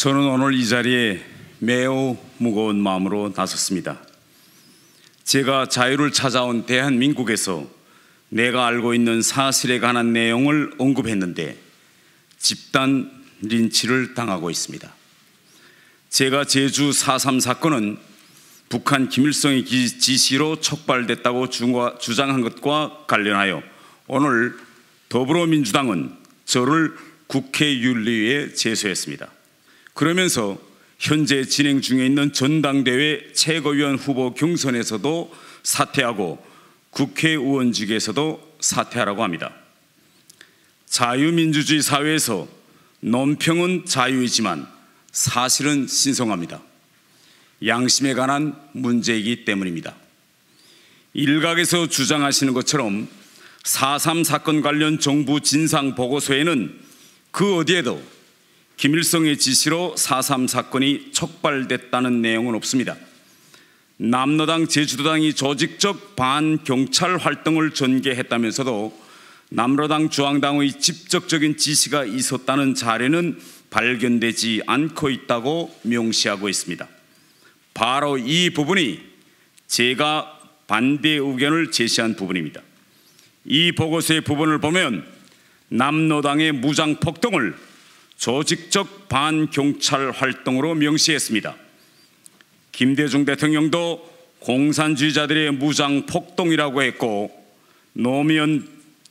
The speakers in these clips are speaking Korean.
저는 오늘 이 자리에 매우 무거운 마음으로 나섰습니다. 제가 자유를 찾아온 대한민국에서 내가 알고 있는 사실에 관한 내용을 언급했는데 집단 린치를 당하고 있습니다. 제가 제주 4.3 사건은 북한 김일성의 지시로 촉발됐다고 주장한 것과 관련하여 오늘 더불어민주당은 저를 국회윤리위에 제소했습니다. 그러면서 현재 진행 중에 있는 전당대회 최고위원 후보 경선에서도 사퇴하고 국회의원직에서도 사퇴하라고 합니다. 자유민주주의 사회에서 논평은 자유이지만 사실은 신성합니다. 양심에 관한 문제이기 때문입니다. 일각에서 주장하시는 것처럼 4.3 사건 관련 정부 진상보고서에는 그 어디에도 김일성의 지시로 4.3 사건이 촉발됐다는 내용은 없습니다. 남로당 제주도당이 조직적 반경찰 활동을 전개했다면서도 남로당 중앙당의 직접적인 지시가 있었다는 자료는 발견되지 않고 있다고 명시하고 있습니다. 바로 이 부분이 제가 반대 의견을 제시한 부분입니다. 이 보고서의 부분을 보면 남로당의 무장폭동을 조직적 반경찰 활동으로 명시했습니다. 김대중 대통령도 공산주의자들의 무장폭동이라고 했고 노무현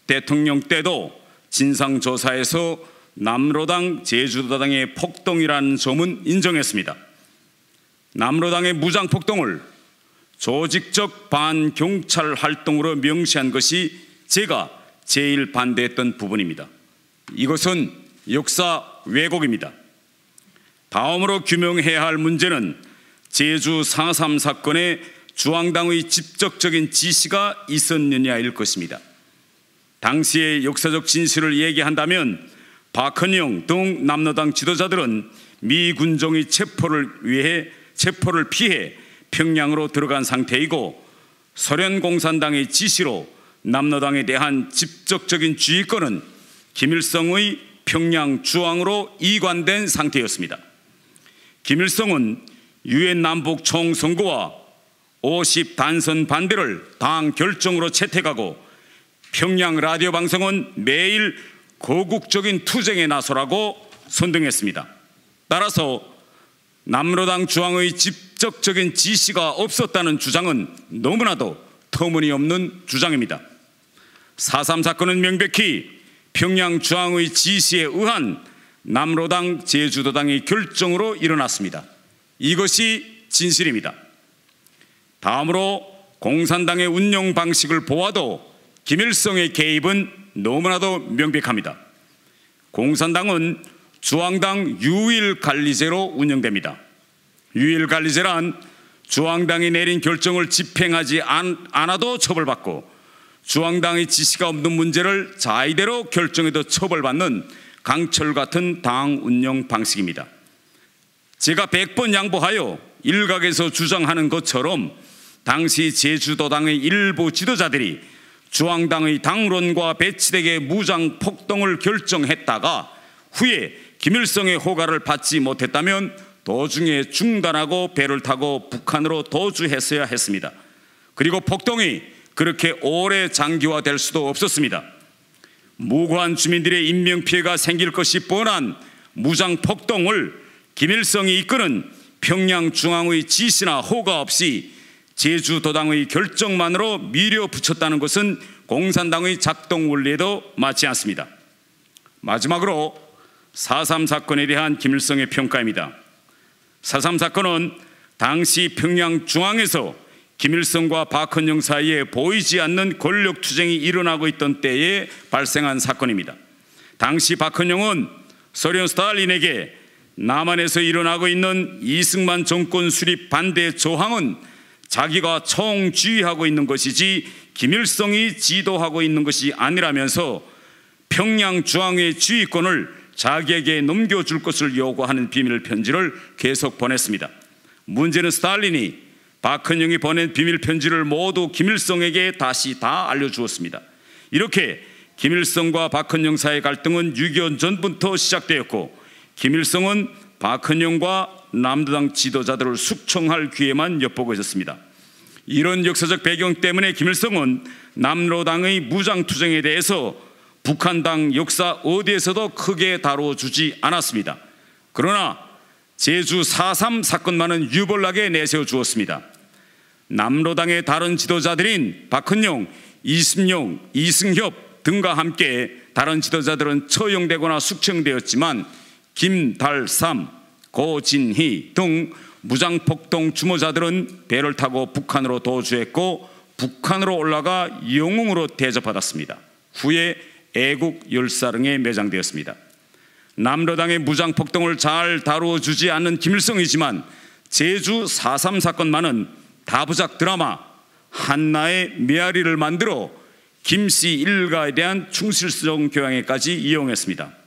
대통령 때도 진상조사에서 남로당 제주도당의 폭동이라는 점은 인정했습니다. 남로당의 무장폭동을 조직적 반경찰 활동으로 명시한 것이 제가 제일 반대했던 부분입니다. 이것은 역사 왜곡입니다. 다음으로 규명해야 할 문제는 제주 4.3 사건에 중앙당의 직접적인 지시가 있었느냐일 것입니다. 당시의 역사적 진실을 얘기한다면 박헌영 등 남로당 지도자들은 미 군정의 체포를 피해 평양으로 들어간 상태이고 소련 공산당의 지시로 남로당에 대한 직접적인 주의권은 김일성의 평양 주왕으로 이관된 상태였습니다. 김일성은 유엔 남북 총선거와 50 단선 반대를 당 결정으로 채택하고 평양 라디오 방송은 매일 거국적인 투쟁에 나서라고 선동했습니다. 따라서 남로당 중앙의 직접적인 지시가 없었다는 주장은 너무나도 터무니없는 주장입니다. 4.3 사건은 명백히 평양 중앙의 지시에 의한 남로당 제주도당의 결정으로 일어났습니다. 이것이 진실입니다. 다음으로 공산당의 운영 방식을 보아도 김일성의 개입은 너무나도 명백합니다. 공산당은 중앙당 유일관리제로 운영됩니다. 유일관리제란 중앙당이 내린 결정을 집행하지 않아도 처벌받고 중앙당의 지시가 없는 문제를 자의대로 결정해도 처벌받는 강철 같은 당 운영 방식입니다. 제가 100번 양보하여 일각에서 주장하는 것처럼 당시 제주도당의 일부 지도자들이 중앙당의 당론과 배치되게 무장 폭동을 결정했다가 후에 김일성의 허가를 받지 못했다면 도중에 중단하고 배를 타고 북한으로 도주했어야 했습니다. 그리고 폭동이 그렇게 오래 장기화될 수도 없었습니다. 무고한 주민들의 인명피해가 생길 것이 뻔한 무장폭동을 김일성이 이끄는 평양중앙의 지시나 허가 없이 제주도당의 결정만으로 밀어붙였다는 것은 공산당의 작동 원리에도 맞지 않습니다. 마지막으로 4.3 사건에 대한 김일성의 평가입니다. 4.3 사건은 당시 평양중앙에서 김일성과 박헌영 사이에 보이지 않는 권력투쟁이 일어나고 있던 때에 발생한 사건입니다. 당시 박헌영은 소련 스탈린에게 남한에서 일어나고 있는 이승만 정권 수립 반대 저항은 자기가 총지휘하고 있는 것이지 김일성이 지도하고 있는 것이 아니라면서 평양 중앙의 지휘권을 자기에게 넘겨줄 것을 요구하는 비밀 편지를 계속 보냈습니다. 문제는 스탈린이 박헌영이 보낸 비밀 편지를 모두 김일성에게 다시 다 알려주었습니다. 이렇게 김일성과 박헌영 사이의 갈등은 6.25 전부터 시작되었고 김일성은 박헌영과 남로당 지도자들을 숙청할 기회만 엿보고 있었습니다. 이런 역사적 배경 때문에 김일성은 남로당의 무장투쟁에 대해서 북한당 역사 어디에서도 크게 다뤄주지 않았습니다. 그러나 제주 4.3 사건만은 유별나게 내세워 주었습니다. 남로당의 다른 지도자들인 박헌영, 이순용, 이승협 등과 함께 다른 지도자들은 처형되거나 숙청되었지만 김달삼, 고진희 등 무장폭동 주모자들은 배를 타고 북한으로 도주했고 북한으로 올라가 영웅으로 대접받았습니다. 후에 애국 열사릉에 매장되었습니다. 남로당의 무장폭동을 잘 다루어주지 않는 김일성이지만 제주 4.3 사건만은 다부작 드라마 한나의 메아리를 만들어 김씨 일가에 대한 충실성 교양에까지 이용했습니다.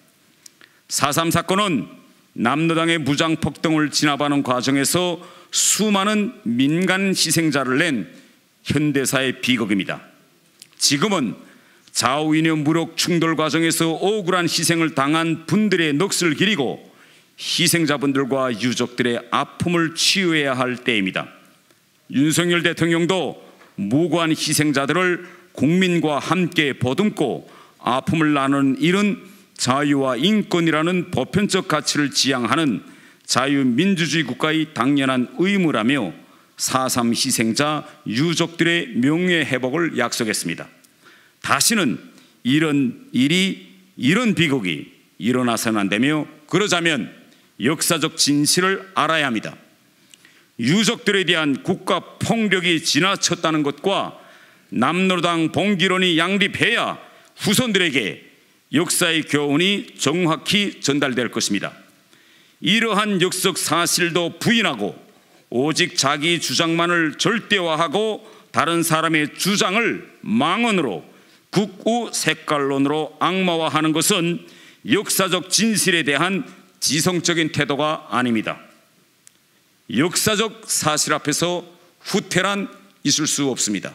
4.3 사건은 남로당의 무장폭동을 진압하는 과정에서 수많은 민간 희생자를 낸 현대사의 비극입니다. 지금은 좌우이념 무력 충돌 과정에서 억울한 희생을 당한 분들의 넋을 기리고 희생자분들과 유족들의 아픔을 치유해야 할 때입니다. 윤석열 대통령도 무고한 희생자들을 국민과 함께 보듬고 아픔을 나누는 일은 자유와 인권이라는 보편적 가치를 지향하는 자유민주주의 국가의 당연한 의무라며 4.3 희생자 유족들의 명예회복을 약속했습니다. 다시는 이런 일이, 이런 비극이 일어나서는 안 되며 그러자면 역사적 진실을 알아야 합니다. 유족들에 대한 국가 폭력이 지나쳤다는 것과 남로당 봉기론이 양립해야 후손들에게 역사의 교훈이 정확히 전달될 것입니다. 이러한 역적 사실도 부인하고 오직 자기 주장만을 절대화하고 다른 사람의 주장을 망언으로 극우 색깔론으로 악마화하는 것은 역사적 진실에 대한 지성적인 태도가 아닙니다. 역사적 사실 앞에서 후퇴란 있을 수 없습니다.